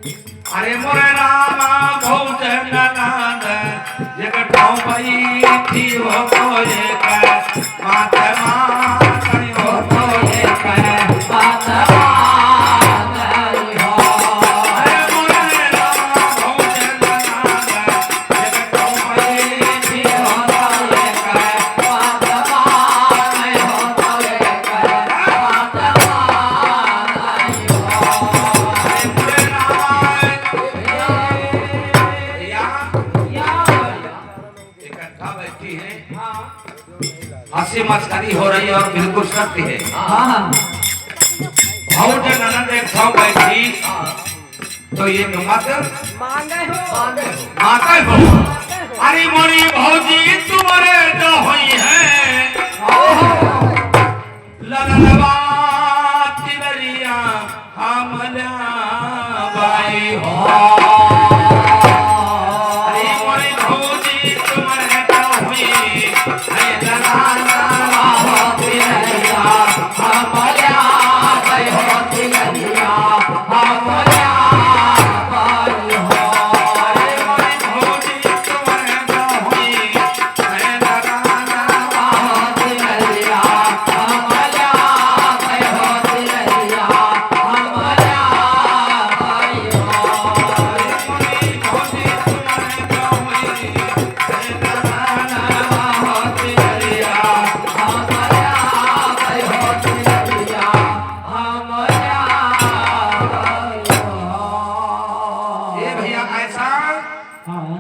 अरे मोरे रामा भौज ननद जगटाऊ भाई थी हो कोए का मातमा कई हो कोए का मातमा हंसी मस्करी हो रही है और बिल्कुल सत्य है। भौज ननद एक सौ बैठी तो ये मत मांगे हो। अरे मोरी भौजी तुम्हारे जो हुई है ललनवा तिलरिया हमला बाई हो।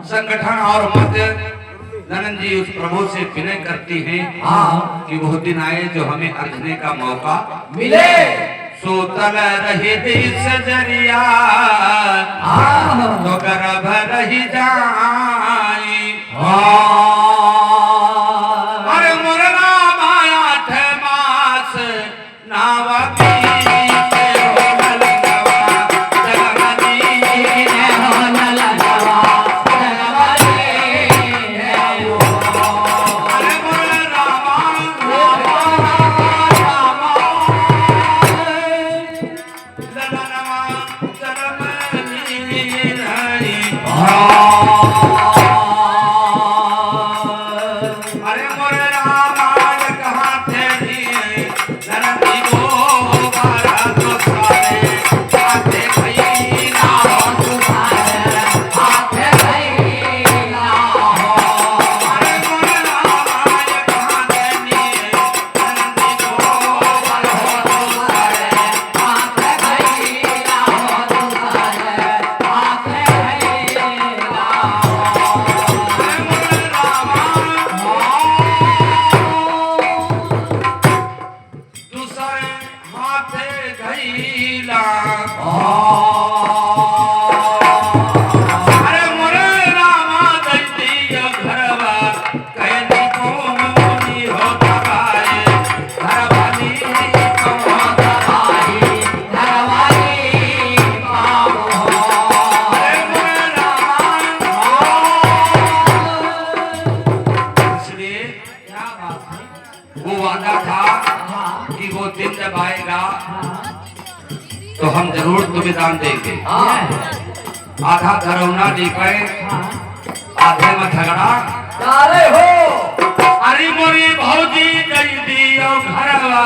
संगठन और मत ननन जी उस प्रभु से विनय करती हैं कि वो दिन आए जो हमें अर्चने का मौका मिले। सोतल रही दिस जरिया तो गर्भ रही जाई। अरे मुरना माया थे मास नावती तो हम जरूर तुम्हें दान देंगे। आधा घरौना लेकर आधे में झगड़ा हो। अरे मोरी भौजी दई दियो घरवा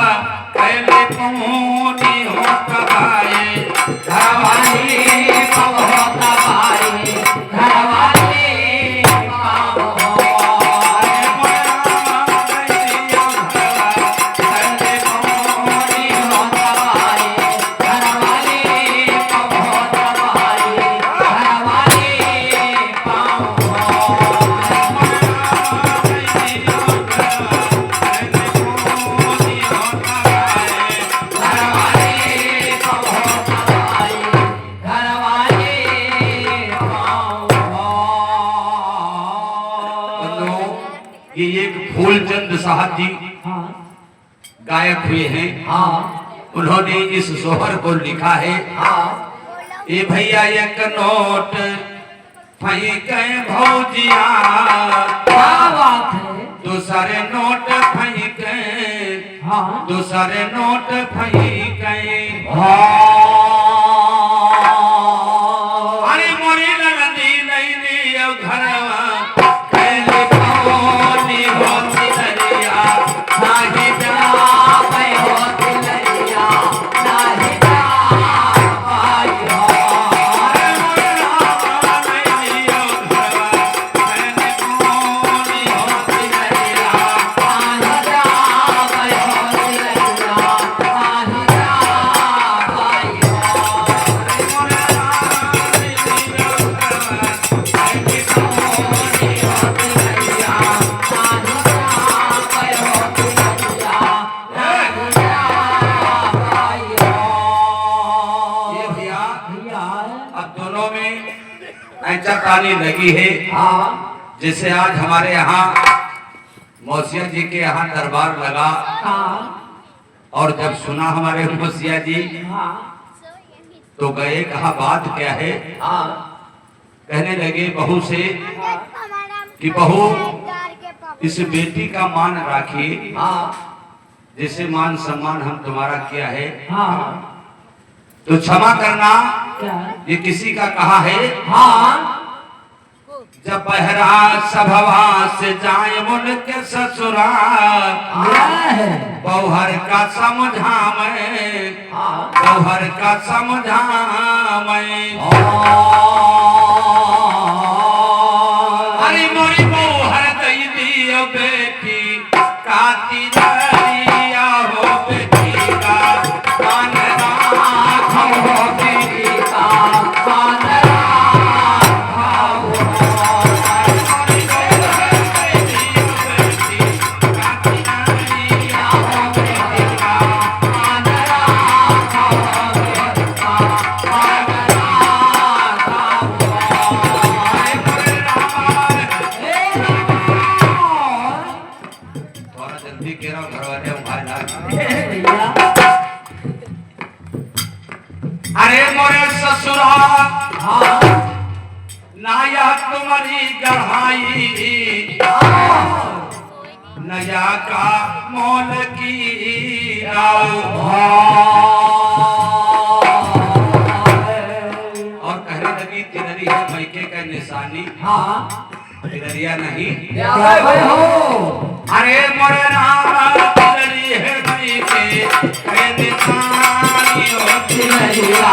पहले पहुंची हो कबाए घरवाली हो कबाए घरवाली ये एक फूलचंद साहब जी गायक हुए हैं। उन्होंने इस सोहर को लिखा है। ये भैया एक नोट फेंके भौजिया दूसरे नोट फेंके दूसरे नोट फेंके ऐसा तानी लगी है जैसे आज हमारे यहाँ मौसिया जी के यहाँ दरबार लगा और जब सुना हमारे मौसिया जी तो गए, कहा बात क्या है। कहने लगे बहू से कि बहू इस बेटी का मान राखिए, जैसे मान सम्मान हम तुम्हारा किया है तो क्षमा करना, ये किसी का कहा है। जब बहरा सभवा से जाए उनके ससुराल, बौहर का समझा मैं, बौहर का समझा मैं। अरे मोरी बौहर दई दियो बेटी काती दरिया हो, बेटी का मान राखो, बेटी का मान अरे मोरे ससुरा नाया तुम्हारी गढ़ाई, नया का मोल की आओ। और कहने लगी तिलरी है मैके का निशानी, तिलरिया नहीं। अरे मोरे नाम तिलरी है मैके का निशानी हो, तिलरिया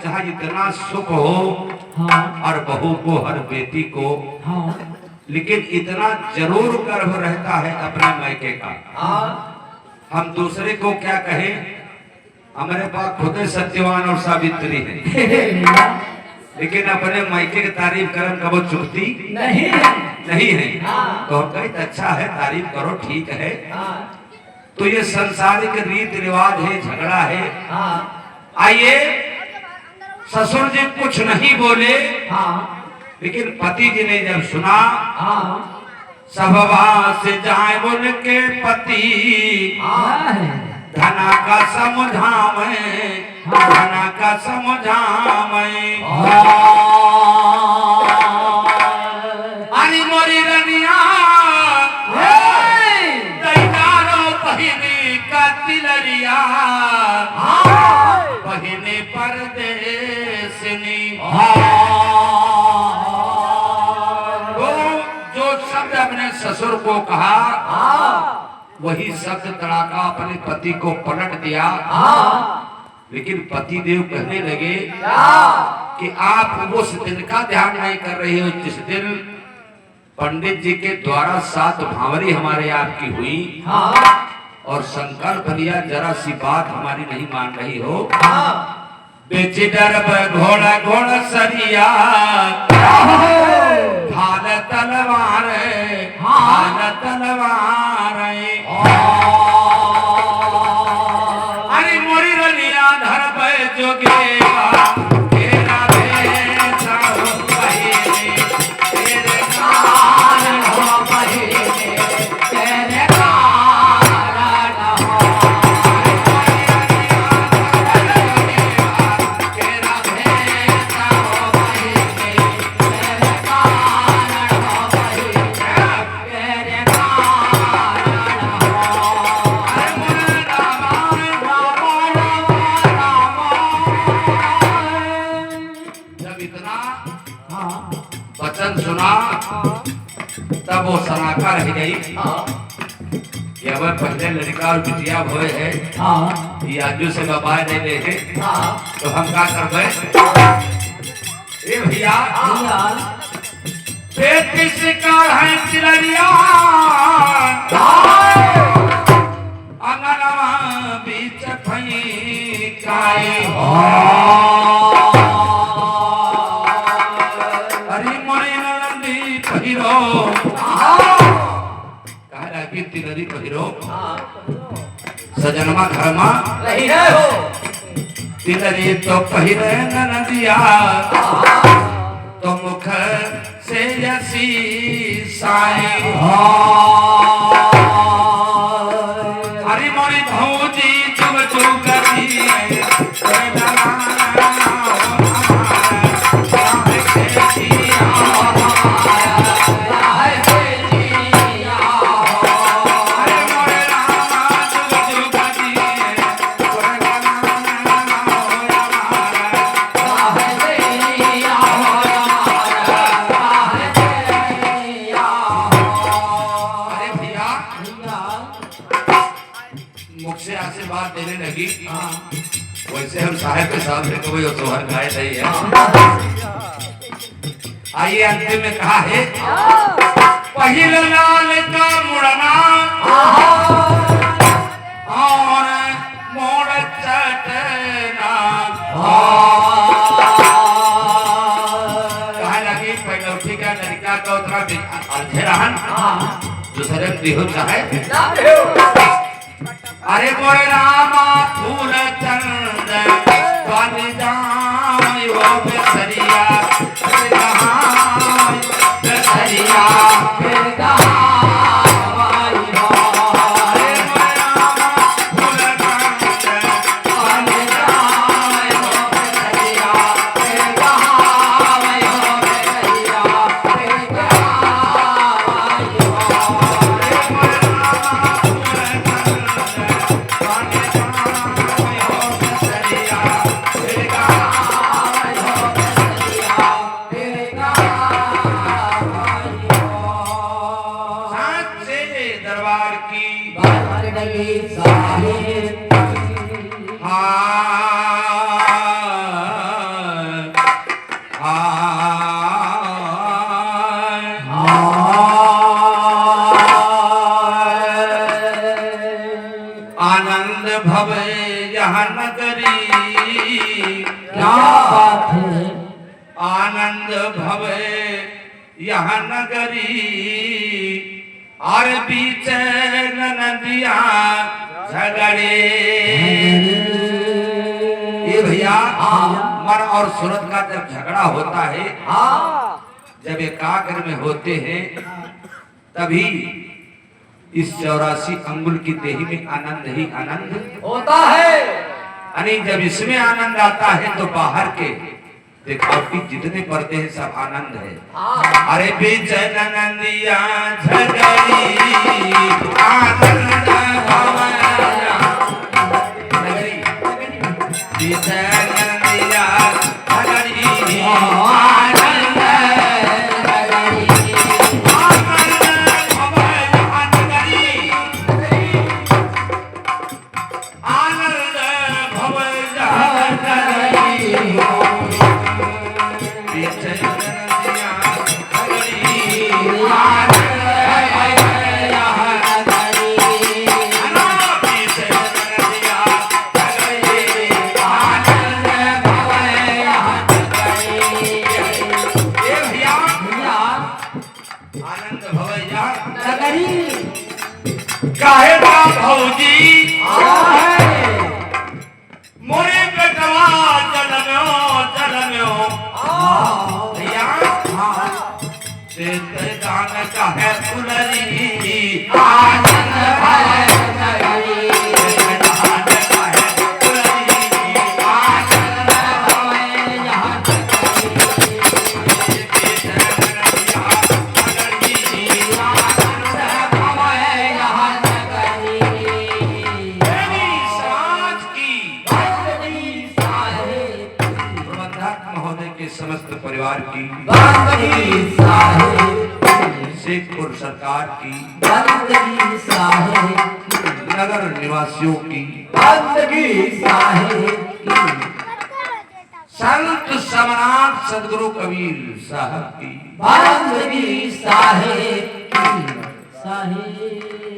चाहे इतना सुख हो हर बहू को, हर बेटी को, लेकिन इतना जरूर गर्व रहता है अपने मायके का। हम दूसरे को क्या कहें, हमारे पास खुद सत्यवान और सावित्री है, लेकिन अपने मायके की तारीफ करन कब चुकती नहीं है। तो हम कहें अच्छा है, तारीफ करो, ठीक है। तो ये संसारिक रीति रिवाज है, झगड़ा है। आइए ससुर जी कुछ नहीं बोले, लेकिन पति जी ने जब सुना, सभवा से जाए उनके पति, धना का समझा मैं, धना का समझा मैं। अरे मोरी रनिया दैनारो बहिनी का तिलरिया, बहिनी परदेसनी। तो जो शब्द अपने ससुर को कहा, वही शब्द तड़ाका अपने पति को पलट दिया। लेकिन पति देव कहने लगे कि आप उस दिन का ध्यान नहीं कर रहे हो जिस दिन पंडित जी के द्वारा 7 भावरी हमारे आपकी हुई और संकल्प लिया, जरा सी बात हमारी नहीं मान रही हो। बेची डर घोड़ा घोड़ा सरिया, हाल तलवार, हाल तलवार। अरे मोरी रलिया धर पे जोगेगा, तेरा बेटा हो बहिनी, तेरे कान हो बहिनी, तेरे कान हो। तेरा बेटा हो बहिनी, तेरे कान हो बहिनी, तेरे वचन सुना तब वो सनाका रह गई ये वह पहले लड़का और बिटिया भोए है। ये आजू से बाबा नहीं ले है। तो हम क्या करबे? ए भैया बेटी से कार है चिलरिया अंगनवा बीच भई काई हरि मोरे नंदी पहिरो कहला की तिलरी पहिरो सजनमा घरमा नहीं है हो तिलरी तो पहिरे नदिया तो मुख से यसी साई हरि मोरी भौजी चुग चुग करती वैसे हम साहेब के साथ है कोई सोहर गाय नहीं है। आइए अंतिम में कहा है पहिल लाल का मुड़ना और मोड़ चटना कहा लगी पहलौठी का लड़का का उतरा अर्धे रहन दूसरे देहो चाहे अरे मोरे रामा फूल चंद बन जाए वो बेसरिया बेसरिया आनंद भवे यह नगरी क्या बात है आनंद भवे यह नगरी और बीच नदिया झगड़े। ये भैया मन और सूरत का जब झगड़ा होता है जब एकाग्र में होते हैं तभी इस 84 अंगुल की देही में आनंद ही आनंद होता है। यानी जब इसमें आनंद आता है तो बाहर के दिखावटी जितने पर्दे हैं सब आनंद है। अरे बीच नदिया झगड़ी आनंद बीच नदिया झगड़ी काहे ना भौजी मोरे बेटवा जलम्यो भैया ते गान काहे फुलरी आनंद भय नगरी समस्त परिवार की शेखपुर सरकार की, बंदगी साहेब की, नगर निवासियों की, बंदगी साहेब की, संत सम्राट सदगुरु कबीर साहब की, बंदगी साहेब की, साहेब।